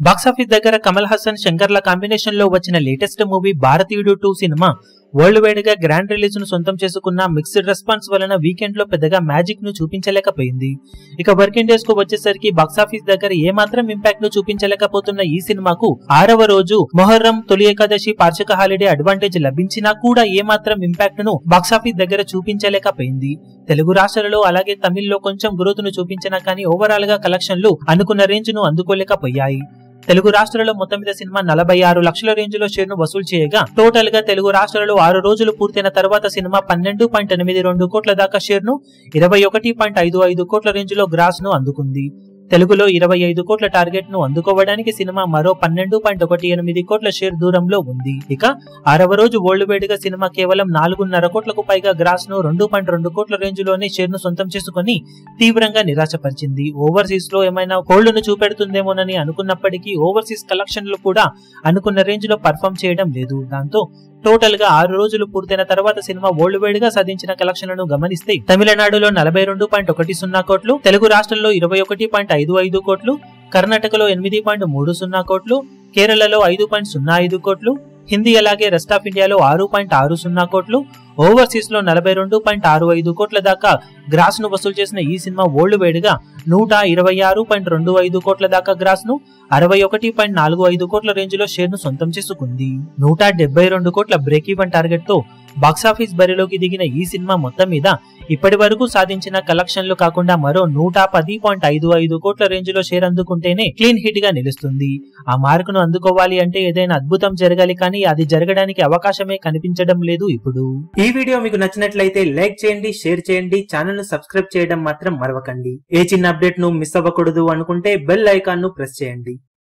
Box office దగ్గర Kamal Haasan శంకర్ల combination లో వచ్చిన లేటెస్ట్ మూవీ భారతీయుడు 2 సినిమా వరల్డ్ వైడ్ గా గ్రాండ్ రిలీజ్ ను సొంతం చేసుకున్న మిక్స్డ్ రెస్పాన్స్ వలన వీకెండ్ లో పెద్దగా మ్యాజిక్ ను చూపించలేకపోయింది. ఇక వర్కింగ్ డేస్ కు వచ్చేసరికి బాక్సాఫీస్ దగ్గర ఏమాత్రం ఇంపాక్ట్ ను చూపించలేకపోతున్న ఈ సినిమాకు 6వ రోజు మొహర్రం తొలి ఏకాదశి పార్షిక హాలిడే అడ్వాంటేజ్ లభించినా కూడా ఏమాత్రం ఇంపాక్ట్ ను బాక్సాఫీస్ దగ్గర చూపించలేకపోయింది. తెలుగు రాష్ట్రాలలో అలాగే తమిళ్లో కొంచెం గ్రోత్ ను చూపించినా కానీ ఓవరాల్ గా కలెక్షన్లు అనుకున్న రేంజ్ ను అందుకోలేకపోయాయి. తెలుగు రాష్ట్రాలలో మొత్తం మీద సినిమా 46 లక్షల రేంజ్ లో షేర్ ను వసూలు చేయగా టోటల్ గా తెలుగు రాష్ట్రాలలో 6 రోజులు పూర్తయిన తర్వాత సినిమా 12.82 కోట్ల దాకా షేర్ ను 21.55 కోట్ల రేంజ్ లో గ్రాస్ ను అందుకుంది. తెలుగులో 25 కోట్ల టార్గెట్ ను అందుకోవడానికి సినిమా మరో 12.18 కోట్ల షేర్ దూరంలో ఉంది. ఇక 6వ రోజు వరల్డ్ వైడ్ గా సినిమా కేవలం 4.5 కోట్లకు పైగా గ్రాస్ ను 2.2 కోట్ల రేంజ్ లోనే షేర్ ను సొంతం చేసుకుని తీవ్రంగా నిరాశపరిచింది. ఓవర్సీస్ లో ఏమైనా హోల్డ్ ను చూపెడుతుందేమోనని అనుకున్నప్పటికీ ఓవర్సీస్ కలెక్షన్లు కూడా అనుకున్న రేంజ్ లో పర్ఫామ్ చేయడం లేదు. దాంతో టోటల్ గా 6 రోజులు పూర్తయిన తర్వాత సినిమా వరల్డ్ వైడ్ గా సాధించిన కలెక్షన్లను గమనిస్తే తమిళనాడులో 42.10 కోట్లు, తెలుగు రాష్ట్రాల్లో 21.55 కోట్లు, కర్ణాటకలో 8.30 కోట్లు, కేరళలో 5.05 కోట్లు, హిందీ అలాగే రెస్ట్ ఆఫ్ ఇండియాలో 6.60 కోట్లు, ఓవర్సీస్ లో 42.65 కోట్ల దాకా గ్రాస్ ను వసూలు చేసిన ఈ సినిమా వరల్డ్ వైడ్ గా 126.25 కోట్ల దాకా గ్రాస్ ను 61.45 కోట్ల రేంజ్ లో షేర్ ను సొంతం చేసుకుంది. 172 కోట్ల బ్రేక్ ఈవెన్ టార్గెట్ తో బాక్సాఫీస్ బరిలోకి దిగిన ఈ సినిమా మొత్తం మీద ఇప్పటి వరకు సాధించిన కలెక్షన్లు కాకుండా మరో 110.55 కోట్ల రేంజ్ లో షేర్ అందుకుంటేనే క్లీన్ హిట్ గా నిలుస్తుంది. ఆ మార్కును అందుకోవాలి అంటే ఏదైనా అద్భుతం జరగాలి, కానీ అది జరగడానికి అవకాశమే కనిపించడం లేదు ఇప్పుడు. ఈ వీడియో మీకు నచ్చినట్లయితే లైక్ చేయండి, షేర్ చేయండి, ఛానల్ ను సబ్స్క్రైబ్ చేయడం మాత్రం మరవకండి. ఏ చిన్న అప్డేట్ ను మిస్ అవ్వకూడదు అనుకుంటే బెల్ ఐకాన్ ను ప్రెస్ చేయండి.